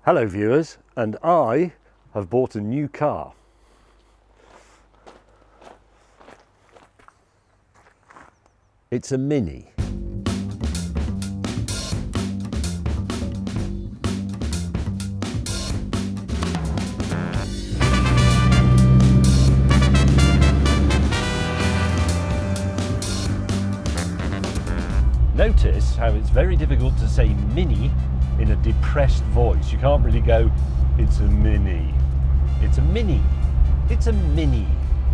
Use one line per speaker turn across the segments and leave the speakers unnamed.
Hello viewers, and I have bought a new car. It's a Mini. Notice how it's very difficult to say Mini in a depressed voice. You can't really go, it's a Mini. It's a Mini. It's a Mini.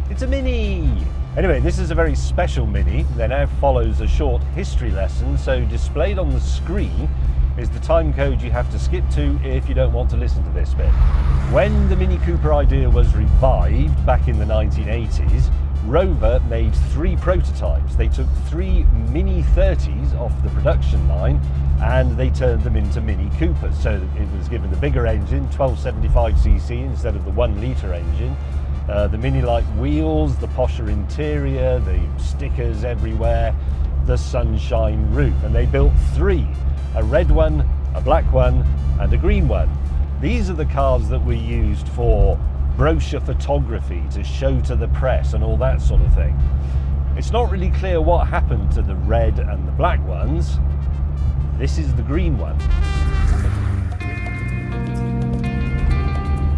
It's a Mini. Anyway, this is a very special Mini. There now follows a short history lesson, so displayed on the screen is the time code you have to skip to if you don't want to listen to this bit. When the Mini Cooper idea was revived back in the 1980s, Rover made 3 prototypes. They took 3 Mini 30s off the production line and they turned them into Mini Coopers. So it was given the bigger engine, 1275cc instead of the 1 litre engine. The Mini-like wheels, the posher interior, the stickers everywhere, the sunshine roof. And they built 3, a red one, a black one and a green one. These are the cars that we used for brochure photography to show to the press and all that sort of thing. It's not really clear what happened to the red and the black ones. This is the green one.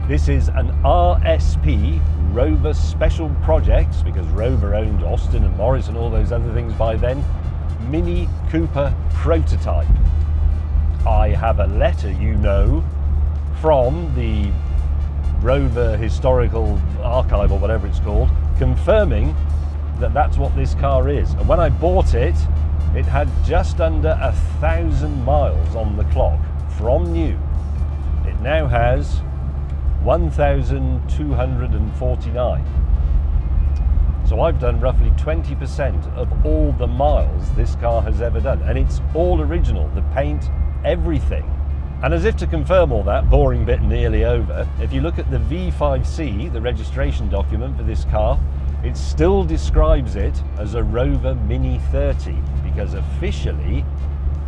This is an RSP, Rover Special Projects, because Rover owned Austin and Morris and all those other things by then, Mini Cooper prototype. I have a letter, you know, from the Rover Historical Archive or whatever it's called, confirming that that's what this car is. And when I bought it, it had just under 1,000 miles on the clock from new. It now has 1,249. So I've done roughly 20% of all the miles this car has ever done. And it's all original, the paint, everything. And as if to confirm all that, boring bit nearly over, if you look at the V5C, the registration document for this car, it still describes it as a Rover Mini 30, because officially,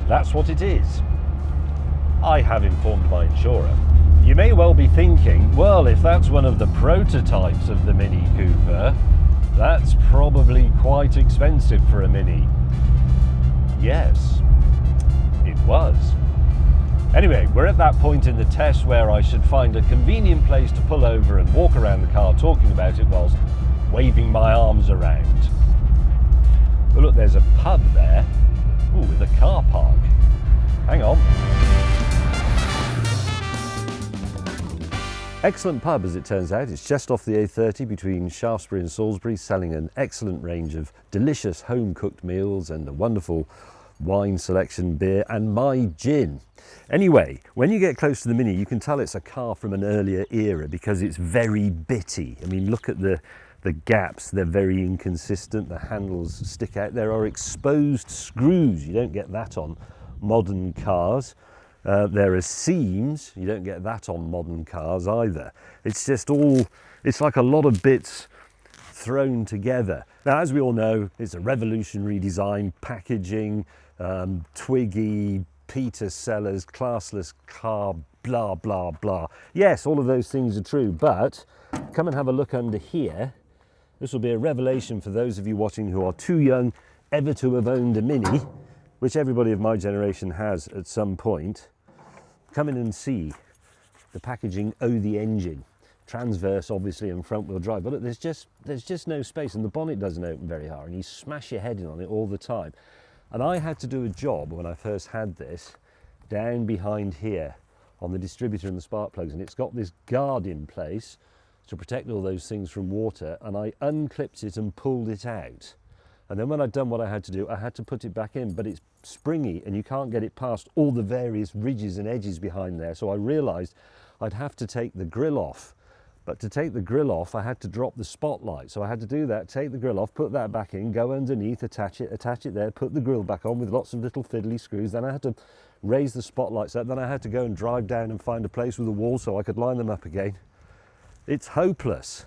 that's what it is. I have informed my insurer. You may well be thinking, well, if that's one of the prototypes of the Mini Cooper, that's probably quite expensive for a Mini. Yes, it was. Anyway, we're at that point in the test where I should find a convenient place to pull over and walk around the car talking about it whilst waving my arms around. Oh look, there's a pub there. Ooh, with a car park. Hang on. Excellent pub, as it turns out. It's just off the A30 between Shaftesbury and Salisbury, selling an excellent range of delicious home-cooked meals and a wonderful wine selection, beer and my gin. Anyway, when you get close to the Mini, you can tell it's a car from an earlier era because it's very bitty. I mean, look at the gaps, they're very inconsistent, the handles stick out. There are exposed screws, you don't get that on modern cars. There are seams, you don't get that on modern cars either. It's just all, it's like a lot of bits thrown together. Now, as we all know, it's a revolutionary design, packaging, twiggy, Peter Sellers, classless car, blah, blah, blah. Yes, all of those things are true, but come and have a look under here. This will be a revelation for those of you watching who are too young ever to have owned a Mini, which everybody of my generation has at some point. Come in and see the packaging of the engine. Transverse, obviously, and front wheel drive, but look, there's just no space, and the bonnet doesn't open very hard, and you smash your head in on it all the time. And I had to do a job when I first had this down behind here on the distributor and the spark plugs, and it's got this guard in place to protect all those things from water, and I unclipped it and pulled it out. And then when I'd done what I had to do, I had to put it back in, but it's springy and you can't get it past all the various ridges and edges behind there. So I realized I'd have to take the grille off. But to take the grille off, I had to drop the spotlight. So I had to do that, take the grille off, put that back in, go underneath, attach it there, put the grille back on with lots of little fiddly screws. Then I had to raise the spotlights up. Then I had to go and drive down and find a place with a wall so I could line them up again. It's hopeless.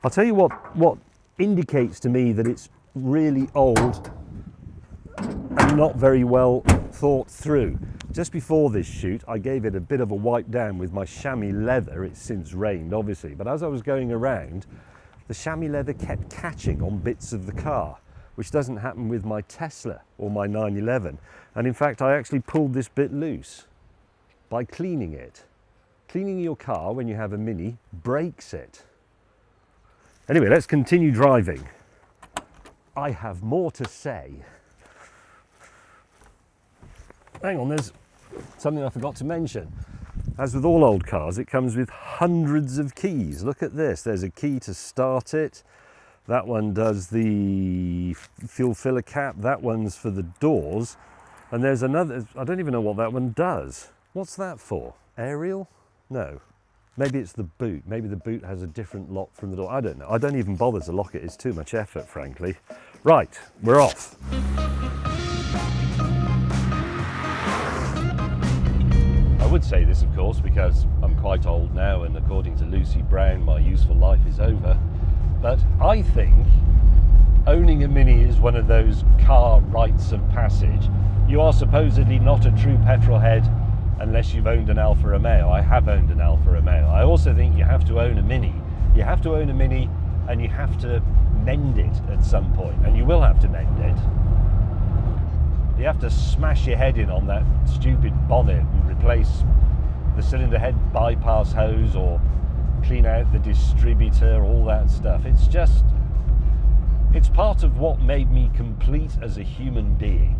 I'll tell you what indicates to me that it's really old and not very well thought through. Just before this shoot, I gave it a bit of a wipe down with my chamois leather. It's since rained, obviously, but as I was going around, the chamois leather kept catching on bits of the car, which doesn't happen with my Tesla or my 911. And in fact, I actually pulled this bit loose by cleaning it. Cleaning your car when you have a Mini breaks it. Anyway, let's continue driving. I have more to say. Hang on, there's something I forgot to mention. As with all old cars, it comes with hundreds of keys. Look at this. There's a key to start it. That one does the fuel filler cap. That one's for the doors. And there's another, I don't even know what that one does. What's that for? Aerial? No. Maybe it's the boot. Maybe the boot has a different lock from the door. I don't know. I don't even bother to lock it. It's too much effort, frankly. Right, we're off. I would say this, of course, because I'm quite old now, and according to Lucy Brown, my useful life is over. But I think owning a Mini is one of those car rites of passage. You are supposedly not a true petrol head unless you've owned an Alfa Romeo. I have owned an Alfa Romeo. I also think you have to own a Mini. You have to own a Mini and you have to mend it at some point, and you will have to mend it. You have to smash your head in on that stupid bonnet and replace the cylinder head bypass hose or clean out the distributor, all that stuff. It's just, it's part of what made me complete as a human being.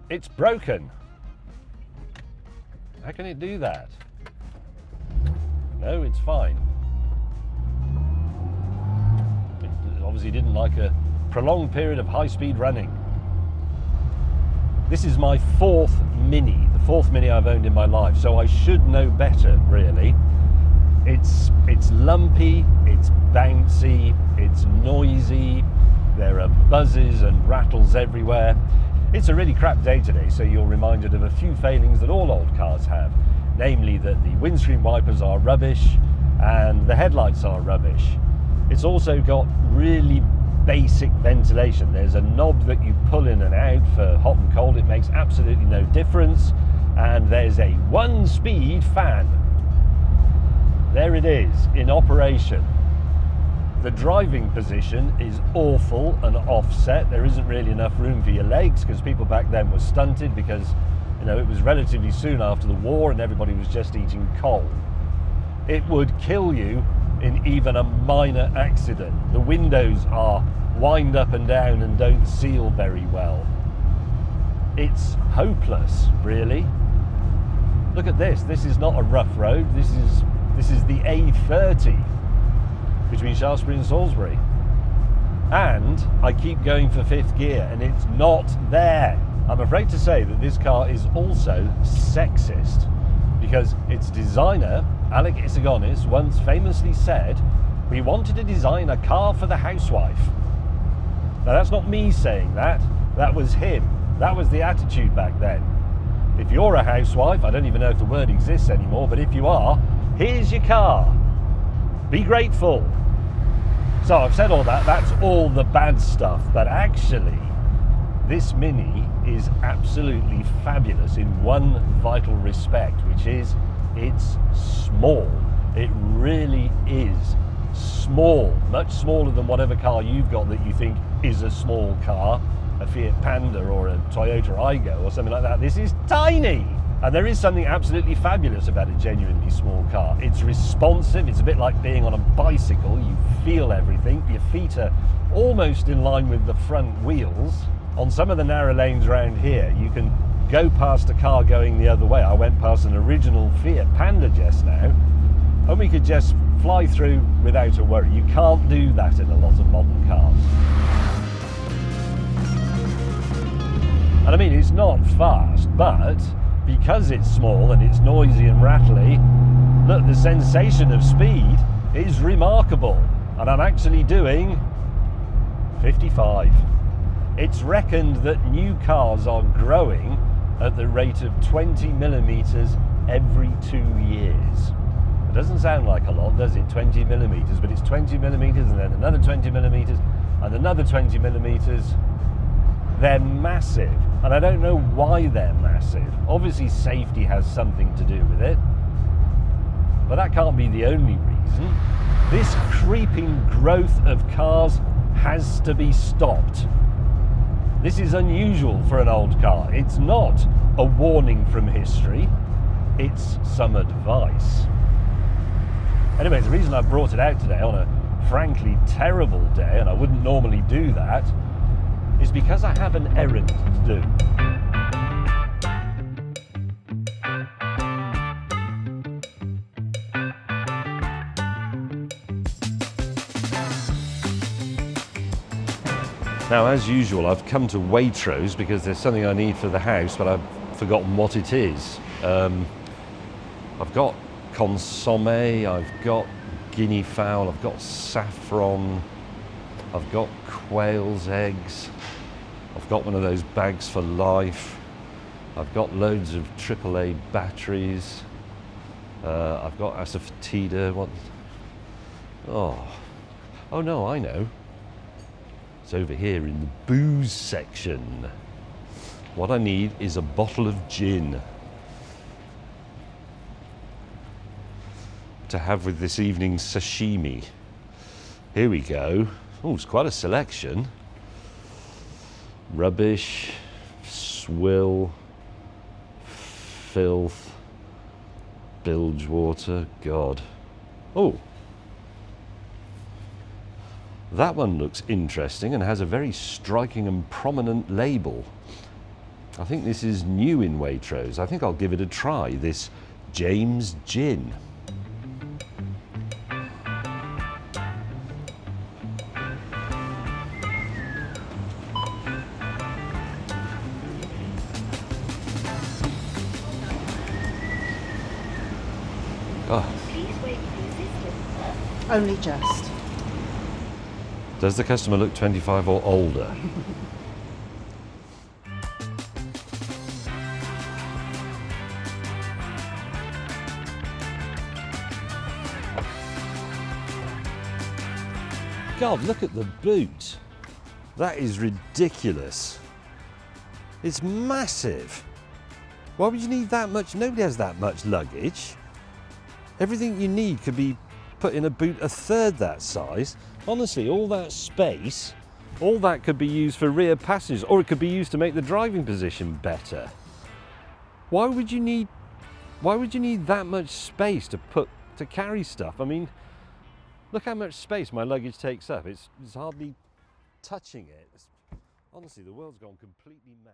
It's broken. How can it do that? No, it's fine. It obviously didn't like a prolonged period of high-speed running. This is my fourth Mini, the fourth Mini I've owned in my life, so I should know better, really. It's lumpy, it's bouncy, it's noisy, there are buzzes and rattles everywhere. It's a really crap day today, so you're reminded of a few failings that all old cars have, namely that the windscreen wipers are rubbish and the headlights are rubbish. It's also got really basic ventilation. There's a knob that you pull in and out for hot and cold. It makes absolutely no difference. And there's a 1-speed fan. There it is, in operation. The driving position is awful and offset. There isn't really enough room for your legs because people back then were stunted because, you know, it was relatively soon after the war and everybody was just eating coal. It would kill you in even a minor accident. The windows are wind up and down and don't seal very well. It's hopeless, really. Look at this. This is not a rough road. This is the A30 between Shaftesbury and Salisbury. And I keep going for fifth gear and it's not there. I'm afraid to say that this car is also sexist because its designer, Alec Isagonis, once famously said, "We wanted to design a car for the housewife." Now that's not me saying that, that was him. That was the attitude back then. If you're a housewife, I don't even know if the word exists anymore, but if you are, here's your car. Be grateful. So I've said all that, that's all the bad stuff, but actually, this Mini is absolutely fabulous in one vital respect, which is it's small. It really is small, much smaller than whatever car you've got that you think is a small car, a Fiat Panda or a Toyota Aygo or something like that. This is tiny. And there is something absolutely fabulous about a genuinely small car. It's responsive, it's a bit like being on a bicycle, you feel everything, your feet are almost in line with the front wheels. On some of the narrow lanes around here, you can go past a car going the other way. I went past an original Fiat Panda just now, and we could just fly through without a worry. You can't do that in a lot of modern cars. And I mean, it's not fast, but because it's small and it's noisy and rattly, look, the sensation of speed is remarkable. And I'm actually doing 55. It's reckoned that new cars are growing at the rate of 20 millimeters every 2 years. It doesn't sound like a lot, does it? 20 millimeters, but it's 20 millimeters and then another 20 millimeters and another 20 millimeters. They're massive, and I don't know why they're massive. Obviously safety has something to do with it, but that can't be the only reason. This creeping growth of cars has to be stopped. This is unusual for an old car. It's not a warning from history, it's some advice. Anyway, the reason I brought it out today on a frankly terrible day, and I wouldn't normally do that, is because I have an errand to do. Now, as usual, I've come to Waitrose because there's something I need for the house, but I've forgotten what it is. I've got consomme, I've got guinea fowl, I've got saffron, I've got quail's eggs, I've got one of those bags for life, I've got loads of AAA batteries, I've got asafoetida. Oh no, I know. It's over here in the booze section. What I need is a bottle of gin to have with this evening's sashimi. Here we go. Oh, it's quite a selection. Rubbish, swill, filth, bilge water, God. Oh, that one looks interesting and has a very striking and prominent label. I think this is new in Waitrose. I think I'll give it a try, this James Gin. Oh.
Please wait for assistance. Only just.
Does the customer look 25 or older? God, look at the boot. That is ridiculous. It's massive. Why would you need that much? Nobody has that much luggage. Everything you need could be put in a boot a third that size. Honestly, all that space, all that could be used for rear passengers, or it could be used to make the driving position better. Why would you need that much space to carry stuff? I mean, look how much space my luggage takes up. It's hardly touching it. Honestly, the world's gone completely mad.